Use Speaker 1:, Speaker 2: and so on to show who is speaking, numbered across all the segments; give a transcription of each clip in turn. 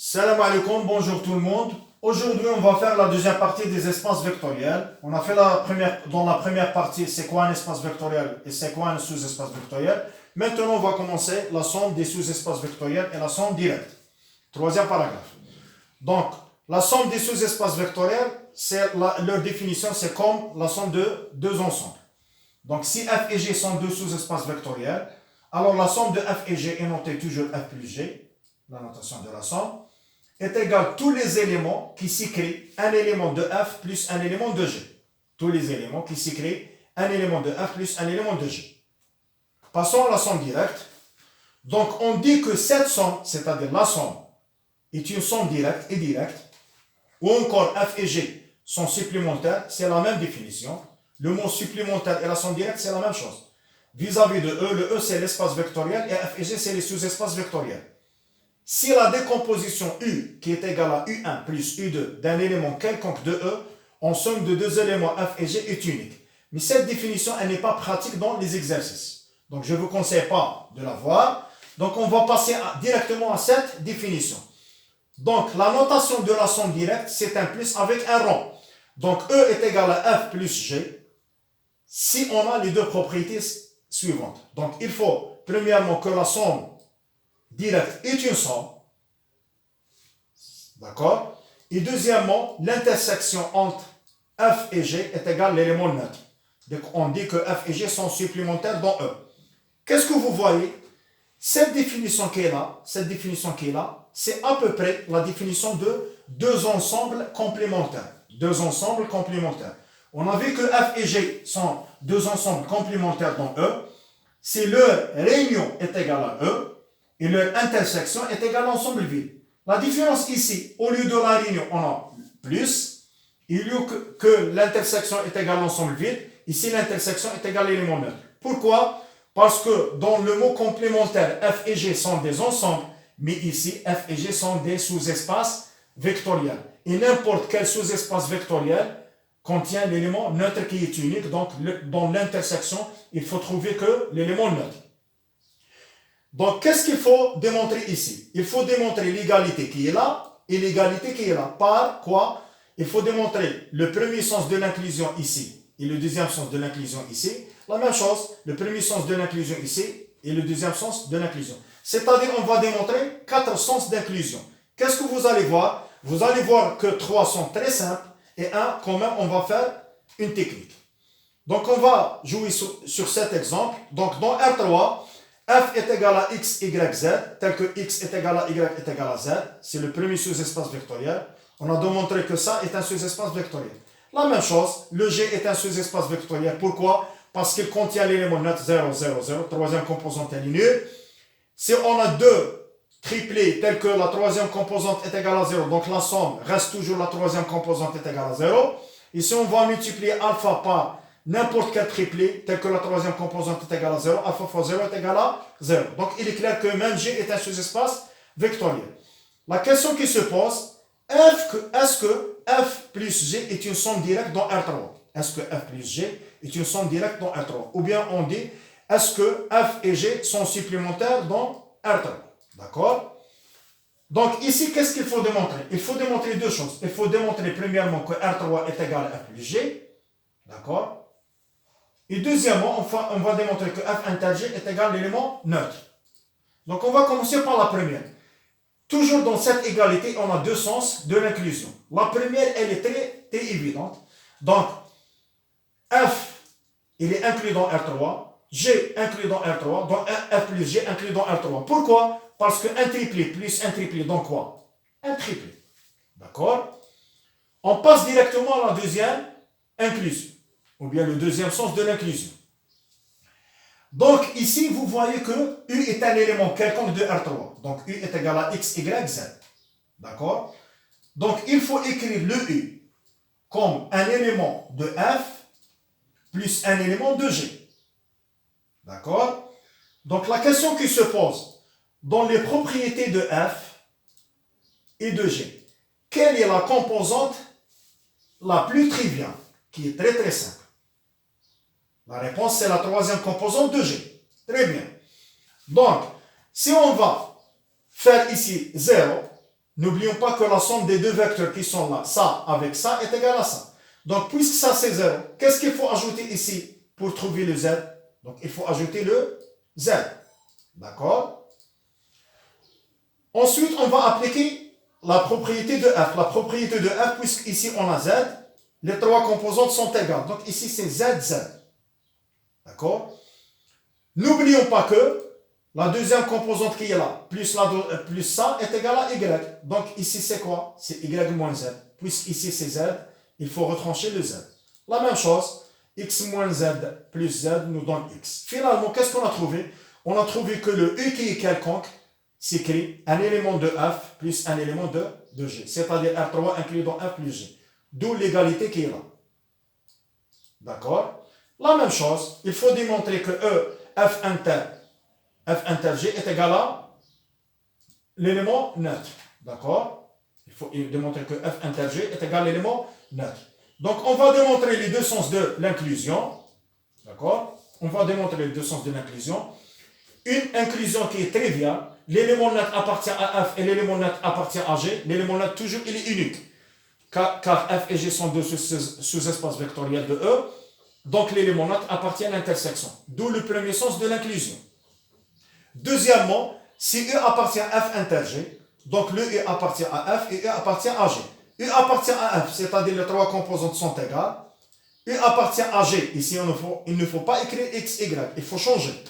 Speaker 1: Salam alaikum, bonjour tout le monde. Aujourd'hui, on va faire la deuxième partie des espaces vectoriels. On a fait dans la première partie, c'est quoi un espace vectoriel et c'est quoi un sous-espace vectoriel. Maintenant, on va commencer la somme des sous-espaces vectoriels et la somme directe. Troisième paragraphe. Donc, la somme des sous-espaces vectoriels, leur définition, c'est comme la somme de deux ensembles. Donc, si f et g sont deux sous-espaces vectoriels, alors la somme de f et g est notée toujours f plus g, la notation de la somme, est égale à tous les éléments qui s'écrivent un élément de f plus un élément de g. Tous les éléments qui s'écrivent un élément de f plus un élément de g. Passons à la somme directe. Donc, on dit que cette somme, c'est-à-dire la somme, est une somme directe et directe, ou encore f et g sont supplémentaires, c'est la même définition. Le mot supplémentaire et la somme directe, c'est la même chose. Vis-à-vis de E, le E, c'est l'espace vectoriel et f et g, c'est les sous-espaces vectoriels. Si la décomposition U, qui est égale à U1 plus U2 d'un élément quelconque de E, en somme de deux éléments f et g est unique. Mais cette définition, elle n'est pas pratique dans les exercices. Donc, je ne vous conseille pas de la voir. Donc, on va passer directement à cette définition. Donc, la notation de la somme directe, c'est un plus avec un rond. Donc, E est égal à F plus G si on a les deux propriétés suivantes. Donc, il faut, premièrement, que la somme directe est une somme. D'accord? Et deuxièmement, l'intersection entre F et G est égale à l'élément neutre. Donc, on dit que F et G sont supplémentaires dans E. Qu'est-ce que vous voyez? Cette définition qui est là, c'est à peu près la définition de deux ensembles complémentaires. Deux ensembles complémentaires. On a vu que F et G sont deux ensembles complémentaires dans E. Si leur réunion est égale à E et leur intersection est égale à l'ensemble vide. La différence ici, au lieu de la réunion, on a plus. Au lieu que l'intersection est égale à l'ensemble vide, ici l'intersection est égale à l'élément neutre. Pourquoi? Parce que dans le mot complémentaire, F et G sont des ensembles, mais ici, F et G sont des sous-espaces vectoriels. Et n'importe quel sous-espace vectoriel contient l'élément neutre qui est unique. Donc, dans l'intersection, il faut trouver que l'élément neutre. Donc, qu'est-ce qu'il faut démontrer ici? Il faut démontrer l'égalité qui est là et l'égalité qui est là. Par quoi? Il faut démontrer le premier sens de l'inclusion ici et le deuxième sens de l'inclusion ici. La même chose, le premier sens de l'inclusion ici et le deuxième sens de l'inclusion. C'est-à-dire, on va démontrer 4 sens d'inclusion. Qu'est-ce que vous allez voir? Vous allez voir que 3 sont très simples et 1, quand même, on va faire une technique. Donc, on va jouer sur cet exemple. Donc, dans R3, f est égal à x, y, z, tel que x est égal à y est égal à z. C'est le premier sous-espace vectoriel. On a démontré que ça est un sous-espace vectoriel. La même chose, le G est un sous-espace vectoriel. Pourquoi? Parce qu'il contient l'élément neutre 0, 0, 0. Troisième composante est linéaire. Si on a deux triplés tels que la troisième composante est égale à 0, donc la somme reste toujours la troisième composante est égale à 0. Et si on va multiplier alpha par n'importe quel triplé tel que la troisième composante est égale à 0, alpha fois 0 est égal à 0. Donc il est clair que même G est un sous-espace vectoriel. La question qui se pose, est-ce que f plus g est une somme directe dans R3? Est-ce que f plus g est une somme directe dans R3? Ou bien on dit, est-ce que f et g sont supplémentaires dans R3? D'accord? Donc ici, qu'est-ce qu'il faut démontrer? Il faut démontrer deux choses. Il faut démontrer premièrement que R3 est égal à f plus g. D'accord? Et deuxièmement, on va démontrer que f inter g est égal à l'élément neutre. Donc on va commencer par la première. Toujours dans cette égalité, on a deux sens de l'inclusion. La première, elle est très évidente. Donc, f, il est inclus dans R3, g inclus dans R3, donc f plus g inclus dans R3. Pourquoi? Parce qu'un triplé plus un triplé, donc quoi? Un triplé. D'accord? On passe directement à la deuxième inclusion, ou bien le deuxième sens de l'inclusion. Donc ici, vous voyez que U est un élément quelconque de R3. Donc U est égal à X, Y, Z. D'accord? Donc il faut écrire le U comme un élément de F plus un élément de G. D'accord? Donc la question qui se pose, dans les propriétés de F et de G, quelle est la composante la plus triviale, qui est très simple? La réponse, c'est la troisième composante de G. Très bien. Donc, si on va faire ici 0, N'oublions pas que la somme des deux vecteurs qui sont là, ça avec ça, est égale à ça. Donc, puisque ça c'est 0, qu'est-ce qu'il faut ajouter ici pour trouver le z? Donc, il faut ajouter le z. D'accord? Ensuite, on va appliquer la propriété de f. La propriété de f, puisqu'ici on a z, les trois composantes sont égales. Donc, ici c'est z, z. D'accord? N'oublions pas que la deuxième composante qui est là, plus ça, est égale à y. Donc ici c'est quoi? C'est y moins z. Puisqu'ici c'est z, il faut retrancher le z. La même chose, x moins z plus z nous donne x. Finalement, qu'est-ce qu'on a trouvé? On a trouvé que le u qui est quelconque s'écrit un élément de f plus un élément de g. C'est-à-dire R3 inclus dans f plus g. D'où l'égalité qui est là. D'accord? La même chose, il faut démontrer que E, f inter g est égal à l'élément neutre. D'accord? Il faut démontrer que f inter g est égal à l'élément neutre. Donc, on va démontrer les deux sens de l'inclusion. D'accord? On va démontrer les deux sens de l'inclusion. Une inclusion qui est triviale. L'élément neutre appartient à f et l'élément neutre appartient à g. L'élément neutre, toujours, il est unique. Car f et g sont deux sous-espaces vectoriels de E. Donc, l'élément neutre appartient à l'intersection. D'où le premier sens de l'inclusion. Deuxièmement, si U appartient à f inter g, donc le U appartient à f et U appartient à g. U appartient à f, c'est-à-dire les trois composantes sont égales. U appartient à g, ici il ne faut pas écrire x, y, il faut changer.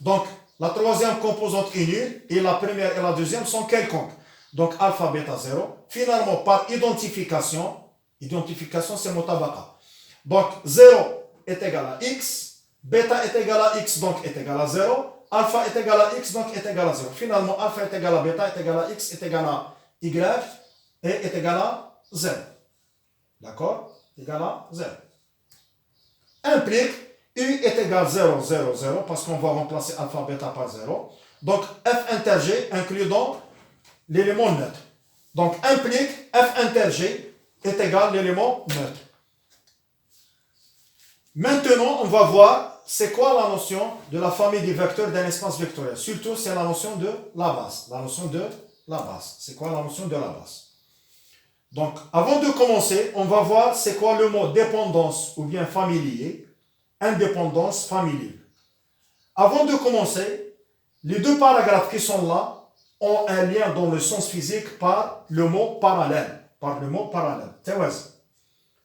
Speaker 1: Donc, la troisième composante est nulle et la première et la deuxième sont quelconques. Donc, alpha, bêta, 0. Finalement, par identification c'est mutabaka. Donc, 0 est égal à x, bêta est égal à x, donc est égal à 0, alpha est égal à x, donc est égal à 0. Finalement, alpha est égal à bêta, est égal à x, est égal à y, et est égal à 0. D'accord? Égal à 0. Implique u est égal à 0, 0, 0, parce qu'on va remplacer alpha, bêta par 0. Donc, f inter g inclut dans l'élément neutre. Donc, implique f inter g est égal à l'élément neutre. Maintenant, on va voir c'est quoi la notion de la famille des vecteurs d'un espace vectoriel. Surtout, c'est la notion de la base. La notion de la base. C'est quoi la notion de la base? Donc, avant de commencer, on va voir c'est quoi le mot dépendance ou bien familier, indépendance, familier. Avant de commencer, les deux paragraphes qui sont là ont un lien dans le sens physique par le mot parallèle. Par le mot parallèle.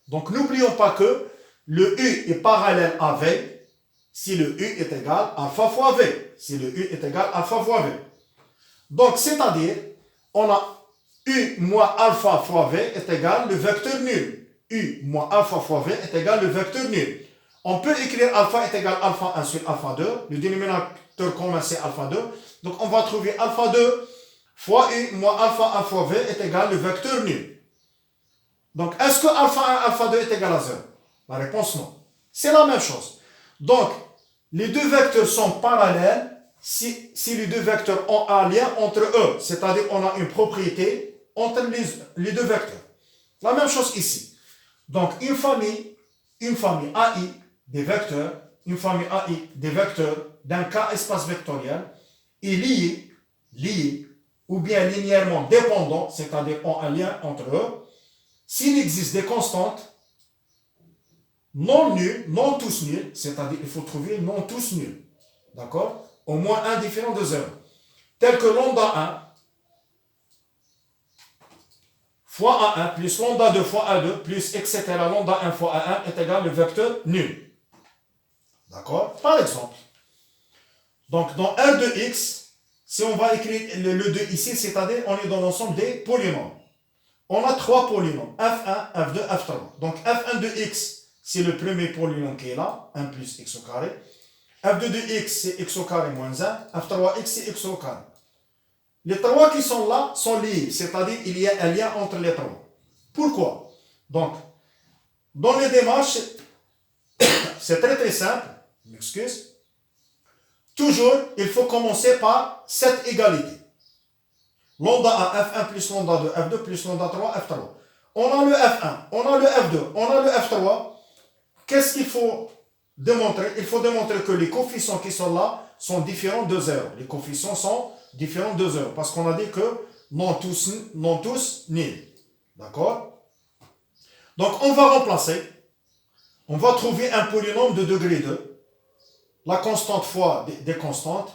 Speaker 1: Donc, n'oublions pas que le U est parallèle à V si le U est égal à alpha fois V. Si le U est égal à alpha fois V. Donc, c'est-à-dire, on a U moins alpha fois V est égal le vecteur nul. U moins alpha fois V est égal le vecteur nul. On peut écrire alpha est égal à alpha 1 sur alpha 2. Le dénominateur commun c'est alpha 2. Donc, on va trouver alpha 2 fois U moins alpha 1 fois V est égal le vecteur nul. Donc, est-ce que alpha 1 alpha 2 est égal à 0? La réponse non. C'est la même chose. Donc, les deux vecteurs sont parallèles si les deux vecteurs ont un lien entre eux. C'est-à-dire on a une propriété entre les deux vecteurs. La même chose ici. Donc, une famille AI des vecteurs, une famille AI des vecteurs d'un cas espace vectoriel est liée ou bien linéairement dépendant, c'est-à-dire ont un lien entre eux, s'il existe des constantes non nuls, non tous nuls, c'est-à-dire il faut trouver non tous nuls. D'accord? Au moins un différent de 0. Tel que lambda 1 fois A1 plus lambda 2 fois A2 plus etc. lambda 1 fois A1 est égal au vecteur nul. D'accord? Par exemple. Donc dans R de x, si on va écrire le 2 ici, c'est-à-dire on est dans l'ensemble des polynômes. On a trois polynômes, f1, f2, f3. Donc f1 de x, c'est le premier polynôme qui est là, 1 plus x au carré. f2 de x, c'est x au carré moins 1. f3x, c'est x au carré. Les trois qui sont là sont liés, c'est-à-dire il y a un lien entre les trois. Pourquoi? Donc, dans les démarches, c'est très simple. Je m'excuse. Toujours, il faut commencer par cette égalité. Lambda 1, f1 plus lambda 2, f2 plus lambda 3, f3. On a le f1, on a le f2, on a le f3. Qu'est-ce qu'il faut démontrer? Il faut démontrer que les coefficients qui sont là sont différents de 0. Les coefficients sont différents de 0. Parce qu'on a dit que non tous nuls. D'accord? Donc, on va remplacer. On va trouver un polynôme de degré 2. La constante fois des constantes.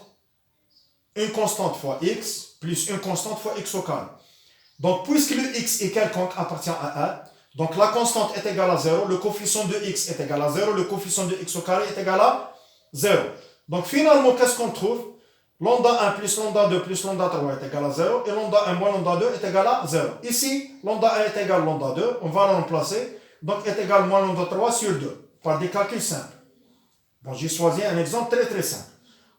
Speaker 1: Une constante fois x plus une constante fois x au carré. Donc, puisque le x est quelconque appartient à 1, donc la constante est égale à 0, le coefficient de x est égal à 0, le coefficient de x au carré est égal à 0. Donc, finalement, qu'est-ce qu'on trouve? Lambda 1 plus lambda 2 plus lambda 3 est égal à 0, et lambda 1 moins lambda 2 est égal à 0. Ici, lambda 1 est égal à lambda 2, on va le remplacer, donc est égal à moins lambda 3 sur 2, par des calculs simples. Bon, j'ai choisi un exemple très très simple.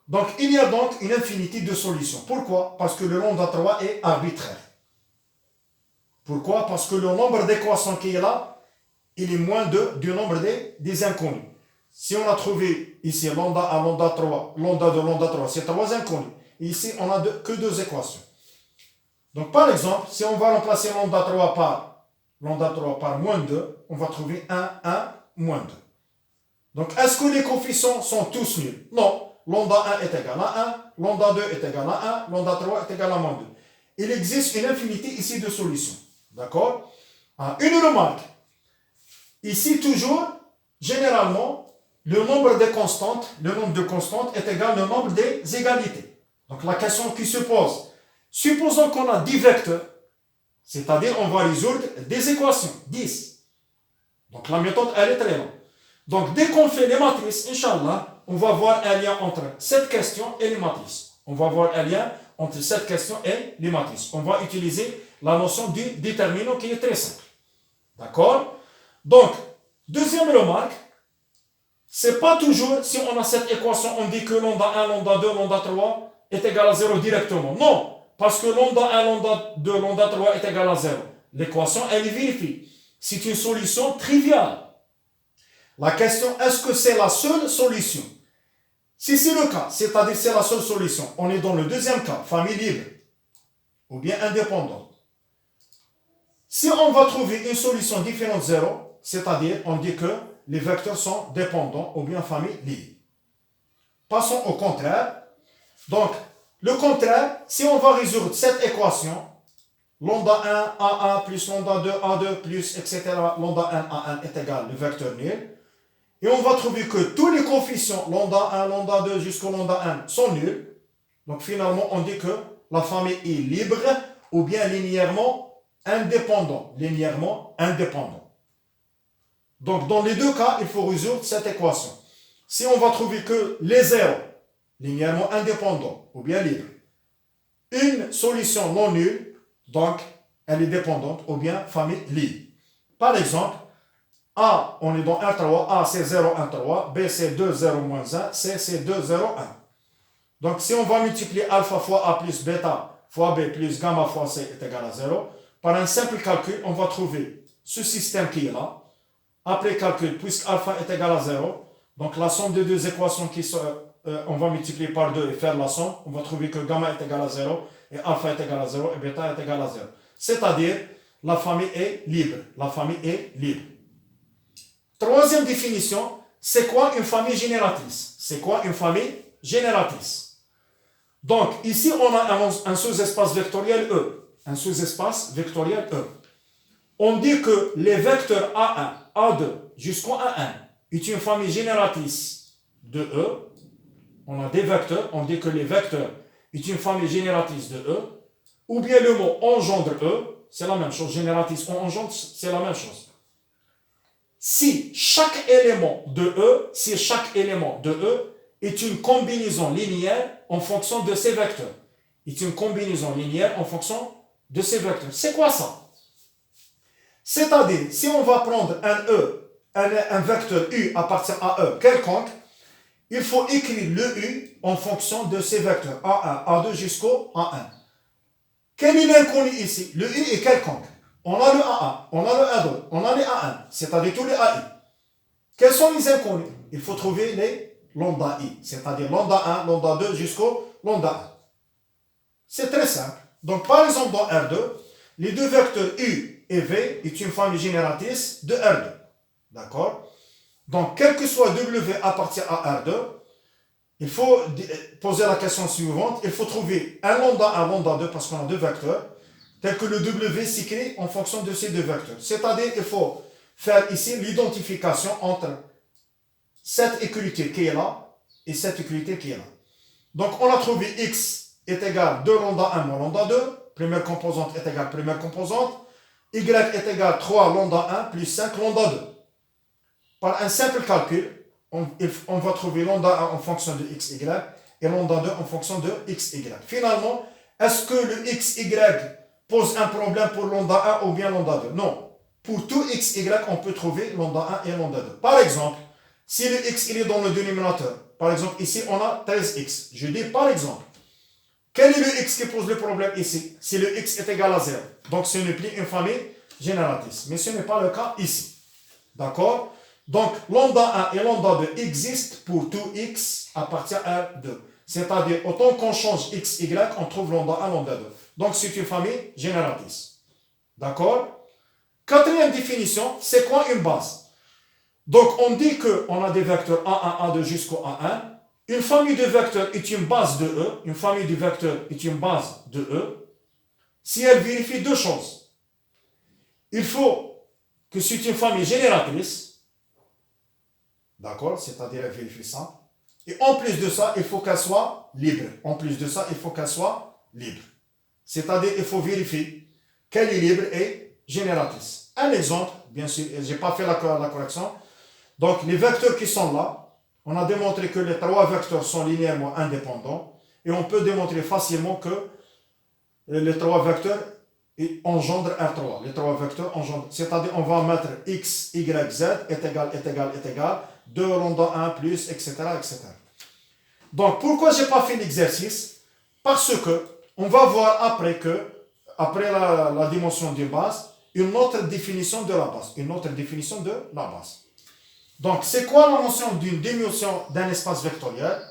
Speaker 1: Donc, il y a donc une infinité de solutions. Pourquoi? Parce que le lambda 3 est arbitraire. Pourquoi? Parce que le nombre d'équations qui est là, il est moins du nombre des inconnus. Si on a trouvé ici lambda 1, lambda 3, lambda 2, lambda 3, c'est 3 inconnus. Et ici, on n'a que 2 équations. Donc, par exemple, si on va remplacer lambda 3 par moins 2, on va trouver 1, 1, moins 2. Donc, est-ce que les coefficients sont tous nuls? Non. Lambda 1 est égal à 1, lambda 2 est égal à 1, lambda 3 est égal à moins 2. Il existe une infinité ici de solutions. D'accord? Une remarque. Ici, toujours, généralement, le nombre de constantes est égal au nombre des égalités. Donc, la question qui se pose, supposons qu'on a 10 vecteurs, c'est-à-dire on va résoudre des équations, 10. Donc, la méthode, elle est très longue. Donc, dès qu'on fait les matrices, Inch'Allah, on va voir un lien entre cette question et les matrices. On va voir un lien entre cette question et les matrices. On va utiliser la notion du déterminant qui est très simple. D'accord? Donc, deuxième remarque, c'est pas toujours, si on a cette équation, on dit que lambda 1, lambda 2, lambda 3 est égal à 0 directement. Non, parce que lambda 1, lambda 2, lambda 3 est égal à 0. L'équation, elle est vérifiée. C'est une solution triviale. La question, est-ce que c'est la seule solution? Si c'est le cas, c'est-à-dire c'est la seule solution, on est dans le deuxième cas, famille libre, ou bien indépendante. Si on va trouver une solution différente de 0, c'est-à-dire on dit que les vecteurs sont dépendants, ou bien famille libre. Passons au contraire. Donc, le contraire, si on va résoudre cette équation, lambda 1, A1 plus lambda 2, A2 plus, etc., lambda 1, A1 est égal au vecteur nul. Et on va trouver que tous les coefficients, lambda 1, lambda 2 jusqu'au lambda 1, sont nuls. Donc finalement, on dit que la famille est libre ou bien linéairement indépendant. Linéairement indépendant. Donc dans les deux cas, il faut résoudre cette équation. Si on va trouver que les zéros, linéairement indépendants ou bien libres, une solution non nulle, donc elle est dépendante ou bien famille libre. Par exemple, A, on est dans 1, 3. A, c'est 0, 1, 3. B, c'est 2, 0, moins 1. C, c'est 2, 0, 1. Donc, si on va multiplier alpha fois A plus bêta fois B plus gamma fois C est égal à 0, par un simple calcul, on va trouver ce système qui est là. Après calcul, puisque alpha est égal à 0, donc la somme des deux équations on va multiplier par 2 et faire la somme, on va trouver que gamma est égal à 0 et alpha est égal à 0 et bêta est égal à 0. C'est-à-dire, la famille est libre. La famille est libre. Troisième définition, c'est quoi une famille génératrice? C'est quoi une famille génératrice? Donc, ici, on a un sous-espace vectoriel E. Un sous-espace vectoriel E. On dit que les vecteurs A1, A2 jusqu'au A1 est une famille génératrice de E. On a des vecteurs, on dit que les vecteurs est une famille génératrice de E. Ou bien le mot engendre E, c'est la même chose. Génératrice ou engendre, c'est la même chose. Si chaque élément de E est une combinaison linéaire en fonction de ces vecteurs. Est une combinaison linéaire en fonction de ces vecteurs. C'est quoi ça? C'est-à-dire, si on va prendre un vecteur U appartient à E quelconque, il faut écrire le U en fonction de ces vecteurs, A1, A2 jusqu'au A1. Quel est l'inconnu ici? Le U est quelconque. On a le A1, on a le A2, on a les A1, c'est-à-dire tous les AI. Quels sont les inconnus? Il faut trouver les lambda I, c'est-à-dire lambda 1, lambda 2 jusqu'au lambda 1. C'est très simple. Donc, par exemple, dans R2, les deux vecteurs U et V est une famille génératrice de R2. D'accord? Donc, quel que soit W appartient à R2, il faut poser la question suivante. Il faut trouver un lambda 1, lambda 2, parce qu'on a deux vecteurs. tel que le W s'écrit en fonction de ces deux vecteurs. C'est-à-dire qu'il faut faire ici l'identification entre cette équité qui est là et cette équité qui est là. Donc on a trouvé x est égal 2 lambda 1 moins lambda 2, première composante est égale première composante, y est égal 3 lambda 1 plus 5 lambda 2. Par un simple calcul, on va trouver lambda 1 en fonction de xy et lambda 2 en fonction de xy. Finalement, est-ce que le xy pose un problème pour lambda 1 ou bien lambda 2? Non. Pour tout xy, on peut trouver lambda 1 et lambda 2. Par exemple, si le x il est dans le dénominateur, par exemple ici on a 13x. Je dis par exemple, quel est le x qui pose le problème ici? Si le x est égal à 0. Donc ce n'est plus une famille génératrice. Mais ce n'est pas le cas ici. D'accord? Donc lambda 1 et lambda 2 existent pour tout x appartient à R2. C'est-à-dire, autant qu'on change x, y, on trouve lambda 1, lambda 2. Donc c'est une famille génératrice. D'accord? Quatrième définition, c'est quoi une base? Donc on dit qu'on a des vecteurs A1, A2 jusqu'au A1. Une famille de vecteurs est une base de E. Une famille de vecteurs est une base de E. Si elle vérifie deux choses. Il faut que c'est une famille génératrice. D'accord? C'est-à-dire elle vérifie ça. Et en plus de ça, il faut qu'elle soit libre. En plus de ça, il faut qu'elle soit libre. C'est-à-dire il faut vérifier qu'elle est libre et génératrice. Un exemple, bien sûr, je n'ai pas fait la correction. Donc les vecteurs qui sont là, on a démontré que les trois vecteurs sont linéairement indépendants et on peut démontrer facilement que les trois vecteurs engendrent R3. Les trois vecteurs engendrent, c'est-à-dire on va mettre x, y, z est égal, 2 lambda 1 plus, etc., etc. Donc pourquoi je n'ai pas fait l'exercice? Parce que on va voir après la dimension de base, une autre définition de la base. Donc, c'est quoi la notion d'une dimension d'un espace vectoriel?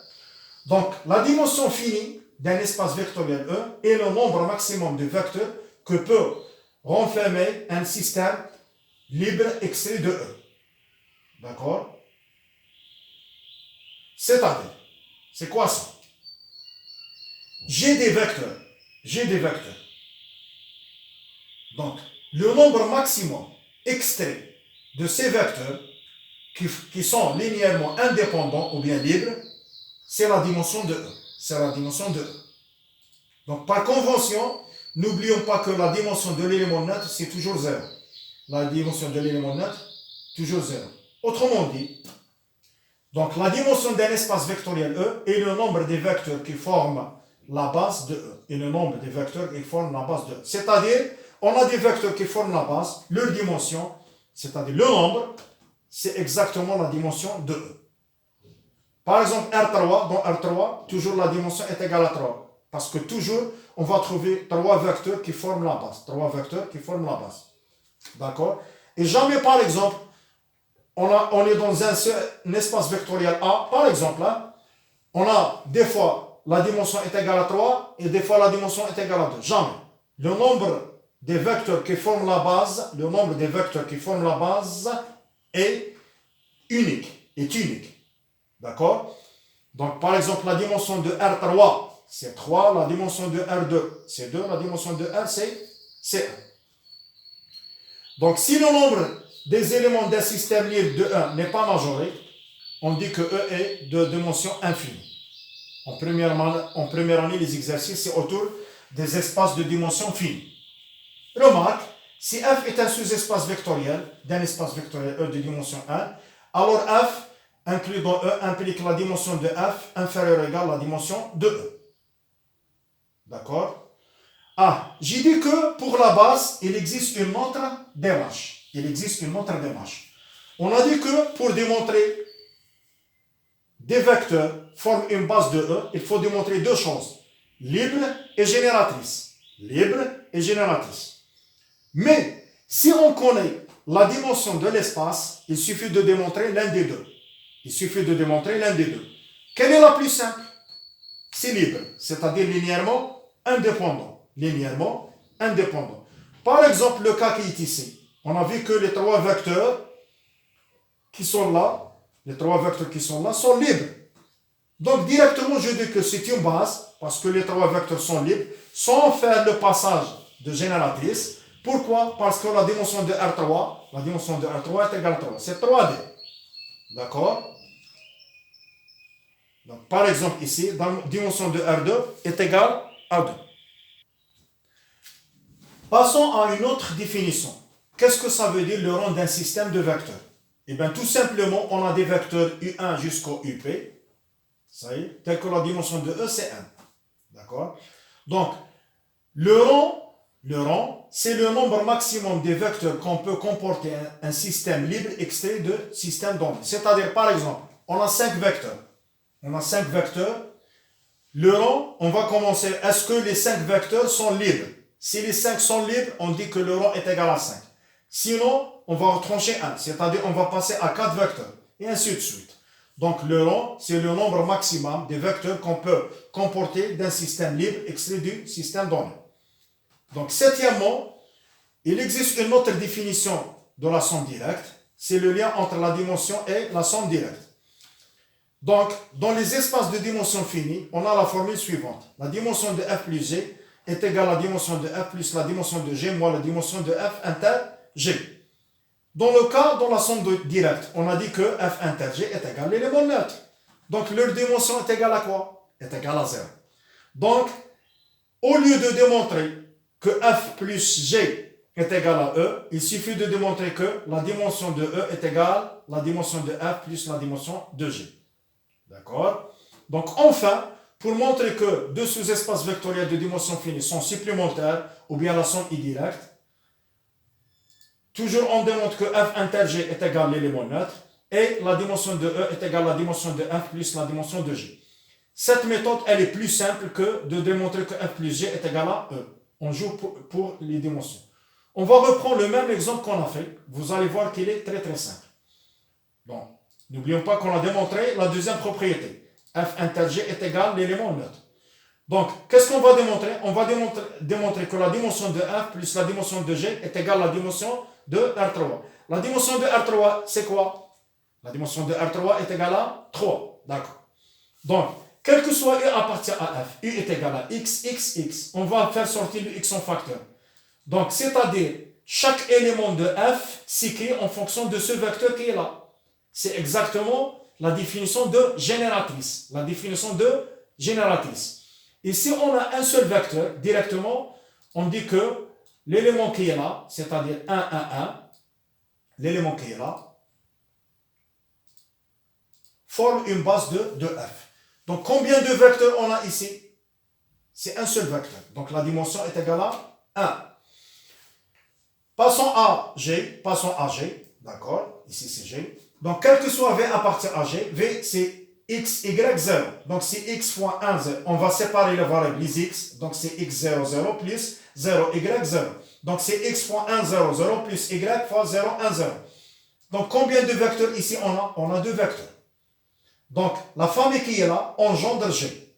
Speaker 1: Donc, la dimension finie d'un espace vectoriel E est le nombre maximum de vecteurs que peut renfermer un système libre extrait de E. D'accord? C'est-à-dire, c'est quoi ça? J'ai des vecteurs. Donc, le nombre maximum extrait de ces vecteurs qui sont linéairement indépendants ou bien libres, c'est la dimension de E. Donc, par convention, n'oublions pas que la dimension de l'élément neutre, c'est toujours 0. La dimension de l'élément neutre, toujours 0. Autrement dit, donc la dimension d'un espace vectoriel E est le nombre des vecteurs qui forment la base de E. C'est-à-dire, on a des vecteurs qui forment la base, leur dimension, c'est-à-dire le nombre, c'est exactement la dimension de E. Par exemple, R3, dans R3, toujours la dimension est égale à 3. Parce que toujours, on va trouver trois vecteurs qui forment la base. D'accord? Et jamais, par exemple, on est dans un espace vectoriel A, par exemple, là, on a des fois la dimension est égale à 3 et des fois la dimension est égale à 2. Jamais. Le nombre des vecteurs qui forment la base, est unique. D'accord? Donc, par exemple, la dimension de R3, c'est 3, la dimension de R2, c'est 2, la dimension de R, c'est 1. Donc, si le nombre des éléments d'un système libre de 1 n'est pas majoré, on dit que E est de dimension infinie. En première année, les exercices, c'est autour des espaces de dimension finie. Remarque, si F est un sous-espace vectoriel d'un espace vectoriel E de dimension 1, alors F inclus dans E implique la dimension de F inférieure ou égale à la dimension de E. D'accord? J'ai dit que pour la base, il existe une autre démarche. On a dit que pour démontrer des vecteurs forment une base de E, il faut démontrer deux choses. Libre et génératrice. Mais, si on connaît la dimension de l'espace, il suffit de démontrer l'un des deux. Quelle est la plus simple? C'est libre, c'est-à-dire linéairement indépendant. Par exemple, le cas qui est ici. On a vu que les trois vecteurs qui sont là sont libres. Donc, directement, je dis que c'est une base, parce que les trois vecteurs sont libres, sans faire le passage de génératrice. Pourquoi? Parce que la dimension de R3, est égale à 3. C'est 3D. D'accord? Donc, par exemple, ici, la dimension de R2 est égale à 2. Passons à une autre définition. Qu'est-ce que ça veut dire le rang d'un système de vecteurs? Eh bien, tout simplement, on a des vecteurs U1 jusqu'au UP. Ça y est, tel que la dimension de E, c'est 1. D'accord? Donc, le rang, c'est le nombre maximum des vecteurs qu'on peut comporter un système libre extrait de système donné. C'est-à-dire, par exemple, on a 5 vecteurs. Le rang, on va commencer. Est-ce que les 5 vecteurs sont libres? Si les 5 sont libres, on dit que le rang est égal à 5. Sinon, on va retrancher 1, c'est-à-dire on va passer à 4 vecteurs, et ainsi de suite. Donc le rang, c'est le nombre maximum des vecteurs qu'on peut comporter d'un système libre extrait du système donné. Donc septièmement, il existe une autre définition de la somme directe, c'est le lien entre la dimension et la somme directe. Donc, dans les espaces de dimension finie, on a la formule suivante. La dimension de f plus g est égale à la dimension de f plus la dimension de g moins la dimension de f inter g. Dans le cas, dans la somme directe, on a dit que f inter g est égal à l'élément neutre. Donc, leur dimension est égale à quoi? Est égale à 0. Donc, au lieu de démontrer que f plus g est égal à e, il suffit de démontrer que la dimension de e est égale à la dimension de f plus la dimension de g. D'accord? Donc, enfin, pour montrer que deux sous-espaces vectoriels de dimension finie sont supplémentaires, ou bien la somme est directe, toujours on démontre que f inter g est égal à l'élément neutre, et la dimension de e est égale à la dimension de f plus la dimension de g. Cette méthode, elle est plus simple que de démontrer que f plus g est égal à e. On joue pour les dimensions. On va reprendre le même exemple qu'on a fait. Vous allez voir qu'il est très très simple. Donc, n'oublions pas qu'on a démontré la deuxième propriété. F inter g est égal à l'élément neutre. Donc, qu'est-ce qu'on va démontrer? On va démontrer que la dimension de f plus la dimension de g est égale à la dimension de R3. La dimension de R3, c'est quoi? La dimension de R3 est égale à 3. D'accord. Donc, quel que soit U appartient à F, U est égal à X, X, X. On va faire sortir le X en facteur. Donc, c'est-à-dire, chaque élément de F s'écrit en fonction de ce vecteur qui est là. C'est exactement la définition de génératrice. Ici, on a un seul vecteur. Directement, on dit que l'élément qui est là, c'est-à-dire 1, 1, 1, l'élément qui est là, forme une base de F. Donc, combien de vecteurs on a ici? C'est un seul vecteur. Donc, la dimension est égale à 1. Passons à G. D'accord? Ici, c'est G. Donc, quel que soit V appartient à G, V, c'est x, y, 0. Donc, c'est x fois 1, 0. On va séparer les variables, les x. Donc, c'est x, 0, 0 plus 0, y, 0. Donc, c'est x fois 1, 0, 0 plus y fois 0, 1, 0. Donc, combien de vecteurs ici on a? On a deux vecteurs. Donc, la famille qui est là engendre G.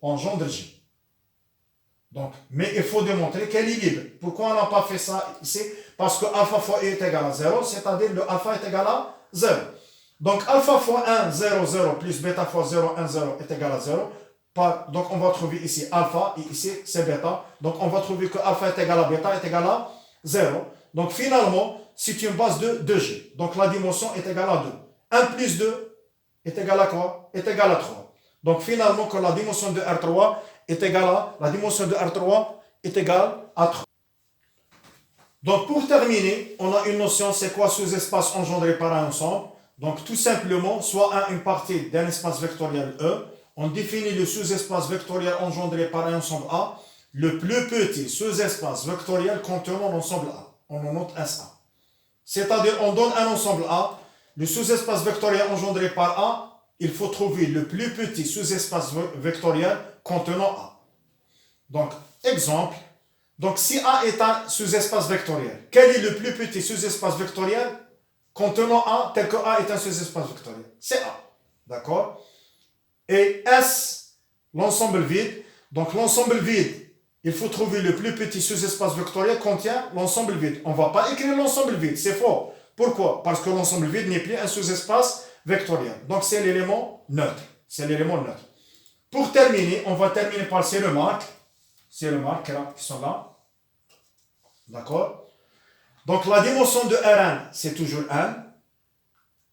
Speaker 1: Donc, mais il faut démontrer qu'elle est libre. Pourquoi on n'a pas fait ça ici? Parce que alpha fois i est égal à 0, c'est-à-dire le alpha est égal à 0. Donc, alpha fois 1, 0, 0, plus bêta fois 0, 1, 0 est égal à 0. Donc, on va trouver ici alpha, et ici c'est bêta. Donc, on va trouver que alpha est égal à bêta est égal à 0. Donc, finalement, c'est une base de 2G. Donc, la dimension est égale à 2. 1 plus 2 est égal à quoi? Est égal à 3. Donc, finalement, que la dimension de R3 est égale à, la dimension de R3 est égale à 3. Donc, pour terminer, on a une notion, c'est quoi sous-espace engendré par un ensemble? Donc, tout simplement, soit une partie d'un espace vectoriel E, on définit le sous-espace vectoriel engendré par un ensemble A, le plus petit sous-espace vectoriel contenant l'ensemble A. On en note SA. C'est-à-dire, on donne un ensemble A, le sous-espace vectoriel engendré par A, il faut trouver le plus petit sous-espace vectoriel contenant A. Donc, exemple. Donc, si A est un sous-espace vectoriel, quel est le plus petit sous-espace vectoriel contenant A, tel que A est un sous-espace vectoriel? C'est A. D'accord? Et S, l'ensemble vide. Donc, l'ensemble vide, il faut trouver le plus petit sous-espace vectoriel contient l'ensemble vide. On ne va pas écrire l'ensemble vide, c'est faux. Pourquoi? Parce que l'ensemble vide n'est plus un sous-espace vectoriel. Donc, c'est l'élément neutre. Pour terminer, on va terminer par ces remarques. Ces remarques là, qui sont là. D'accord? Donc la dimension de Rn, c'est toujours n.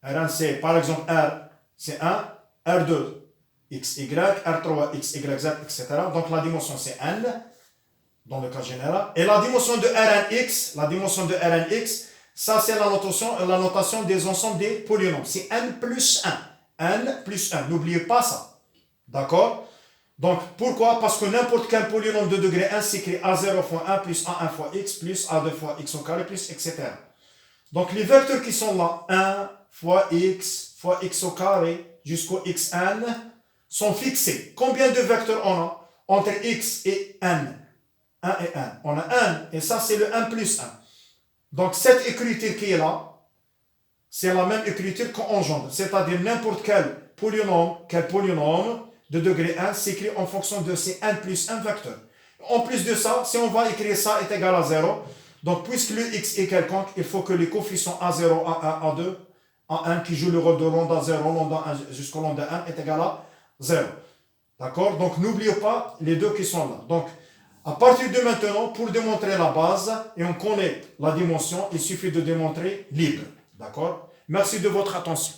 Speaker 1: Rn, c'est par exemple R, c'est 1, R2, XY, R3, XYZ, etc. Donc la dimension, c'est n, dans le cas général. Et la dimension de Rnx, ça c'est la notation des ensembles des polynômes. C'est n plus 1. N plus 1. N'oubliez pas ça. D'accord? Donc, pourquoi? Parce que n'importe quel polynôme de degré 1 s'écrit A0 fois 1 plus A1 fois x plus A2 fois x au carré plus etc. Donc, les vecteurs qui sont là, 1 fois x au carré jusqu'au xn, sont fixés. Combien de vecteurs on a entre x et n? 1 et 1. On a 1, et ça c'est le 1 plus 1. Donc, cette écriture qui est là, c'est la même écriture qu'on engendre. C'est-à-dire n'importe quel polynôme de degré 1 s'écrit en fonction de ces 1 plus 1 vecteurs. En plus de ça, si on va écrire ça est égal à 0, donc puisque le x est quelconque, il faut que les coefficients A0, A1, A2, A1 qui joue le rôle de lambda 0, lambda 1 jusqu'au lambda 1 est égal à 0. D'accord? Donc n'oubliez pas les deux qui sont là. Donc à partir de maintenant, pour démontrer la base, et on connaît la dimension, il suffit de démontrer libre. D'accord? Merci de votre attention.